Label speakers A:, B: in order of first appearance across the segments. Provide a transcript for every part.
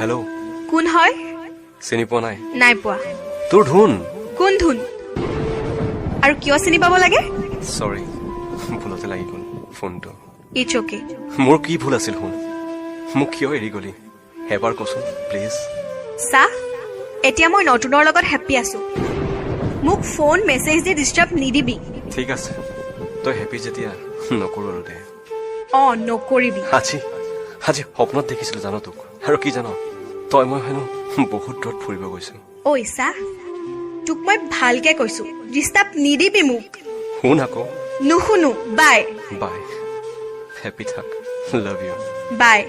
A: hello'
B: কোন হয়
A: চিনি পোৱা নাই
B: নাই পোৱা
A: তোৰ ধুন
B: কোন ধুন আৰু কিয় চিনি পাব লাগে
A: সৰি ভুলতে লাগি গ'ল ফোনটো
B: ইটছ অকে
A: মোৰ কি ভুল আছিল শুন মোক কিয় এৰি গলি এবাৰ কচোন প্লিজ
B: চা এতিয়া মই নতুনৰ লগত হেপ্পী আছো মোক ফোন মেছেজ দি ডিষ্টাৰ্ব নিদিবি
A: ঠিক আছে তই হেপী যেতিয়া নকৰো আৰু দে
B: নকৰিবি
A: আজি সপনত দেখিছিলো জানো তোক আৰু কি জানো তই মই হেনো বহুত দূৰত ফুৰিব গৈছো
B: ঐ চা তোক মই ভালকে কৈছো ডিষ্টাৰ্ব নিদিবি মোক
A: শুন আকৌ
B: নুশুনো বাই
A: বাই হেপী থাক লাভ ইউ
B: বাই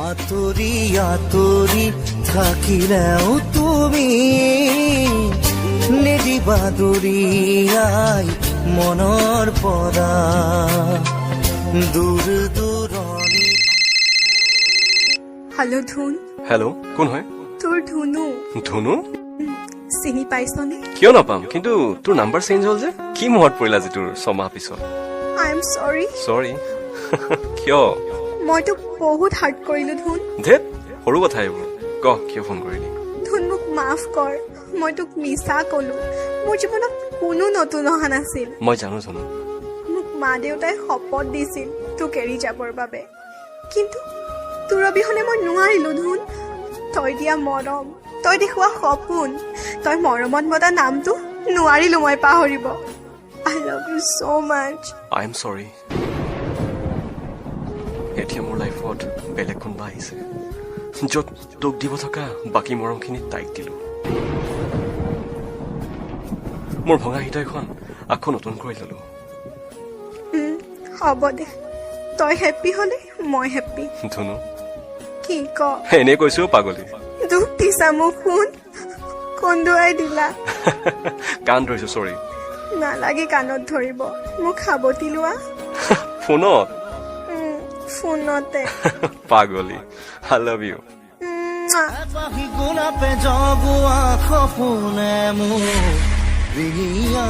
C: আতৰি আতৰি থাকিলেও তুমি নিদিবা দূৰিয়াই মনৰ পৰা দূৰ দূৰণি
B: হেল্ল' ধুন
A: হেল্ল' কোন হয়
B: তোৰ ধুনু
A: ধুনু
B: চিনি পাইছনে
A: কিয় নাপাম কিন্তু তোৰ নাম্বাৰ চেঞ্জ হ'ল যে কি মনত পৰিল আজি তোৰ ছমাহ পিছত
B: আই এম চৰি
A: চৰি কিয়
B: মই তোক বহুত হাৰ্ট কৰিলো ধুন
A: ধেত সৰু কথা এইবোৰ ক কিয় ফোন কৰিলি
B: ধুন মোক মাফ কৰ মই তোক মিছা কলো মোৰ জীৱনত কোনো নতুন অহা নাছিল
A: মই জানো
B: মোক মা দেউতাই শপত দিছিল তোক এৰি যাবৰ বাবে কিন্তু তোৰ অবিহনে মই নোৱাৰিলো ধুন তই দিয়া মৰম তই দেখুওৱা সপোন তই মৰমত মতা নামটো নোৱাৰিলো মই পাহৰিব I love you so much
A: I am চৰি এতিয়া মোৰ লাইফত বেলেগ কোনোবা আহিছে য'ত তোক দিব থকা বাকী মৰমখিনি তাইক দিলো মোৰ ভঙা হৃদয়খন আকৌ নতুন কৰি ললো
B: হ'ব দে তই হেপ্পী হলে মই হেপ্পী
A: ধুনু
B: কি ক
A: এনেই কৈছো পাগলী
B: দুখ দিছা মোক শুন কন্দুৱাই দিলা
A: কাণ ধৰিছো চৰি
B: নালাগে কাণত ধৰিব মোক সাৱটি লোৱা
A: ফোনত
B: ফোনতে
A: পাগলী আই লাভ ইউ
C: পাহি গোলাপে জগুৱা সপোনে মোৰ প্ৰিয়া